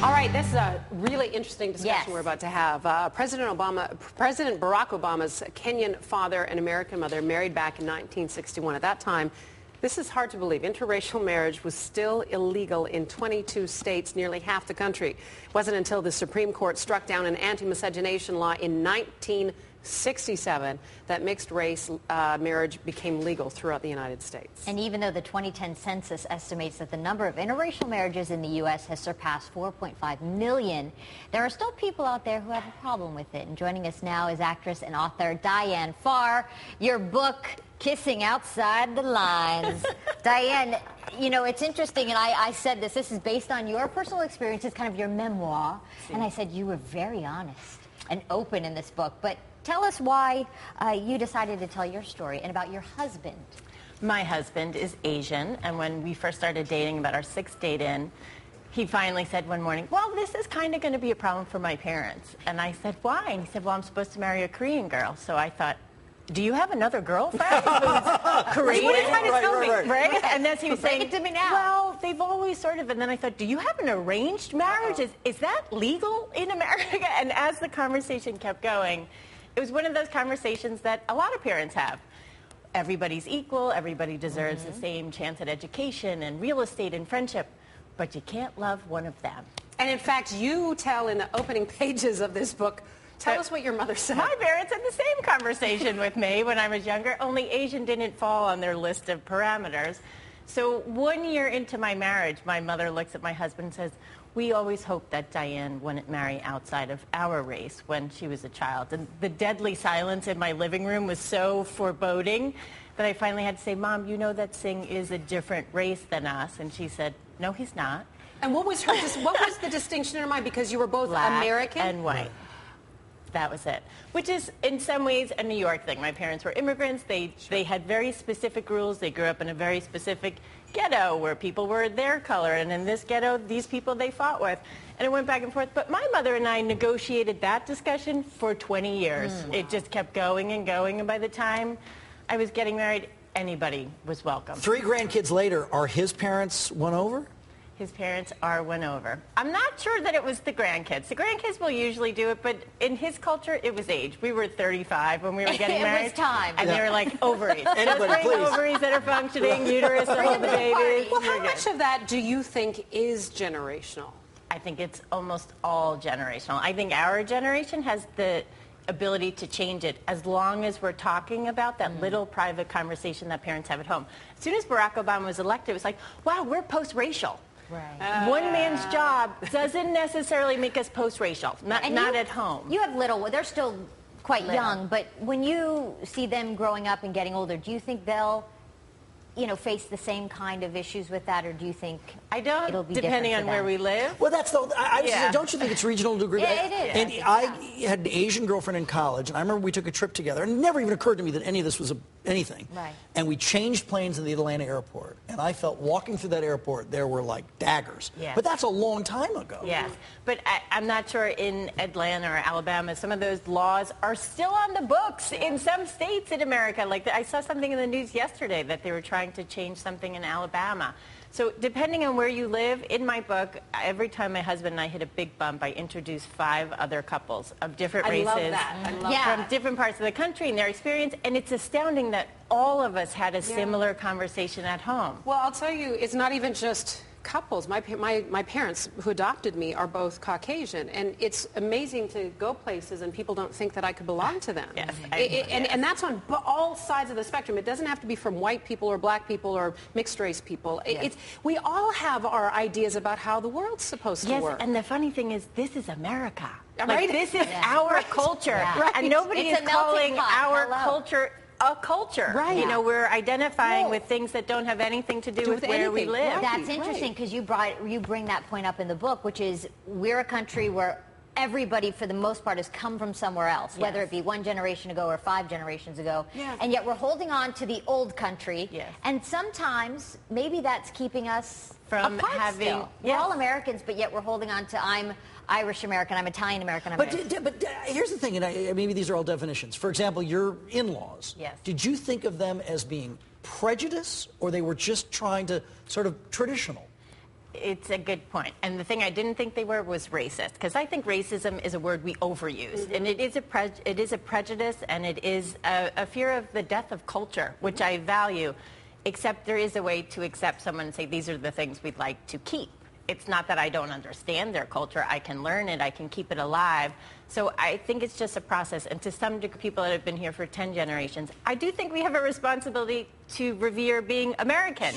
All right, this is a really interesting discussion we're about to have. President Barack Obama's Kenyan father and American mother married back in 1961. At that time, this is hard to believe, interracial marriage was still illegal in 22 states, nearly half the country. It wasn't until the Supreme Court struck down an anti-miscegenation law in 1967 that mixed-race marriage became legal throughout the United States. And even though the 2010 census estimates that the number of interracial marriages in the U.S. has surpassed 4.5 million, there are still people out there who have a problem with it. And joining us now is actress and author Diane Farr. Your book, Kissing Outside the Lines. Diane, you know, it's interesting, and I said this is based on your personal experience. It's kind of your memoir. And I said you were very honest and open in this book. But tell us why you decided to tell your story and about your husband. My husband is Asian, and when we first started dating, about our 6th date in, he finally said one morning, well, this is kind of going to be a problem for my parents. And I said, why? And he said, well, I'm supposed to marry a Korean girl. So I thought, do you have another girlfriend who's Korean? What are you trying to tell me? Right? And then he was saying, it to me now. well, they've always sort of, and then I thought, do you have an arranged marriage? Is that legal in America? And as the conversation kept going, it was one of those conversations that a lot of parents have. Everybody's equal, everybody deserves the same chance at education and real estate and friendship, but you can't love one of them. And in fact, you tell in the opening pages of this book, tell us what your mother said. My parents had the same conversation with me when I was younger, only Asian didn't fall on their list of parameters. So 1 year into my marriage, my mother looks at my husband and says, we always hoped that Diane wouldn't marry outside of our race when she was a child. And the deadly silence in my living room was so foreboding that I finally had to say, Mom, you know that Singh is a different race than us. And she said, no, he's not. And what was the distinction in her mind? Because you were both Black American and white. That was it. Which is, in some ways, a New York thing. My parents were immigrants. They had very specific rules. They grew up in a very specific ghetto where people were their color. And in this ghetto, these people they fought with. And it went back and forth. But my mother and I negotiated that discussion for 20 years. Wow. It just kept going and going. And by the time I was getting married, anybody was welcome. 3 grandkids later, are his parents won over? His parents are won over. I'm not sure that it was the grandkids. The grandkids will usually do it, but in his culture, it was age. We were 35 when we were getting married. It was time. And they were like, ovaries. Anybody, just bring please. ovaries that are functioning, uterus to hold the baby. Well, how much of that do you think is generational? I think it's almost all generational. I think our generation has the ability to change it as long as we're talking about that little private conversation that parents have at home. As soon as Barack Obama was elected, it was like, wow, we're post-racial. Right. One man's job doesn't necessarily make us post-racial, not at home. You have they're still quite young, but when you see them growing up and getting older, do you think they'll, face the same kind of issues with that, or do you think it'll be depending on different for where them? we live? Well, that's don't you think it's regional to degree? Yeah, it is. And I had an Asian girlfriend in college, and I remember we took a trip together, and it never even occurred to me that any of this was anything. Right. And we changed planes in the Atlanta airport, and I felt walking through that airport, there were like daggers. Yes. But that's a long time ago. Yes, but I'm not sure in Atlanta or Alabama, some of those laws are still on the books in some states in America. Like I saw something in the news yesterday that they were trying to change something in Alabama. So depending on where you live, in my book, every time my husband and I hit a big bump, I introduce 5 other couples of different races. I love that. From different parts of the country and their experience. And it's astounding that all of us had a similar conversation at home. Well, I'll tell you, it's not even just couples. My parents who adopted me are both Caucasian, and it's amazing to go places and people don't think that I could belong to them. Yes, and that's on all sides of the spectrum. It doesn't have to be from white people or black people or mixed race people. Yes. We all have our ideas about how the world's supposed to work. Yes, and the funny thing is, this is America. Right? Like, this is our culture. Yeah. Right. And nobody It's is a melting calling pot. our Hello. culture a culture. Right. You know, we're identifying with things that don't have anything to do with where we anything. live. Right. That's interesting because you bring that point up in the book, which is we're a country where everybody, for the most part, has come from somewhere else, whether it be 1 generation ago or 5 generations ago. Yeah. And yet we're holding on to the old country. Yes. And sometimes maybe that's keeping us From apart having... still. We're all Americans, but yet we're holding on to I'm Irish American, I'm Italian American, I'm But here's the thing, and maybe these are all definitions. For example, your in-laws. Yes. Did you think of them as being prejudice, or they were just trying to sort of traditional? It's a good point. And the thing I didn't think they were was racist, because I think racism is a word we overuse. And it is a prejudice, and it is a fear of the death of culture, which I value, except there is a way to accept someone and say, these are the things we'd like to keep. It's not that I don't understand their culture. I can learn it. I can keep it alive. So I think it's just a process. And to some degree, people that have been here for 10 generations, I do think we have a responsibility to revere being American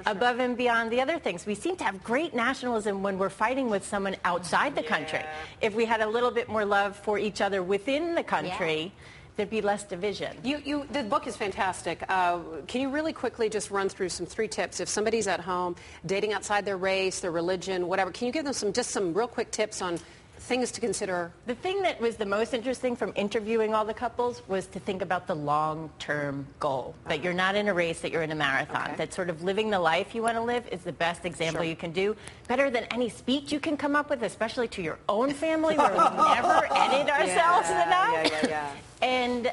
above and beyond the other things. We seem to have great nationalism when we're fighting with someone outside the country. If we had a little bit more love for each other within the country, there'd be less division. The book is fantastic. Can you really quickly just run through 3 tips? If somebody's at home dating outside their race, their religion, whatever, can you give them some real quick tips on things to consider? The thing that was the most interesting from interviewing all the couples was to think about the long-term goal, that you're not in a race, that you're in a marathon, that sort of living the life you want to live is the best example you can do, better than any speech you can come up with, especially to your own family, where we never edit ourselves enough. And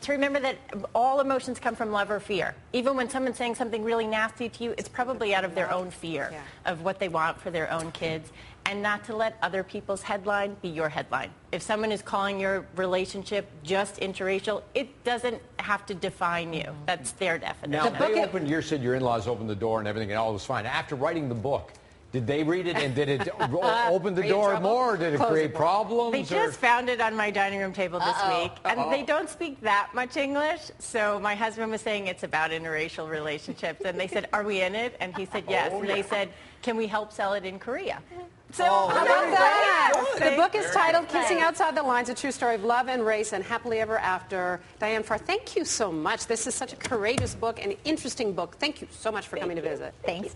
to remember that all emotions come from love or fear. Even when someone's saying something really nasty to you, it's probably out of their own fear of what they want for their own kids. And not to let other people's headline be your headline. If someone is calling your relationship just interracial, it doesn't have to define you. That's their definition. Now, you said your in-laws opened the door and everything, and all was fine. After writing the book, did they read it, and did it open the door more, or did it create problems? They just found it on my dining room table this week, and they don't speak that much English, so my husband was saying it's about interracial relationships, and they said, are we in it? And he said yes, and they said, can we help sell it in Korea? So how about that? The book is titled Kissing Outside the Lines, a true story of love and race and happily ever after. Diane Farr, thank you so much. This is such a courageous book and interesting book. Thank you so much for coming to visit. Thanks.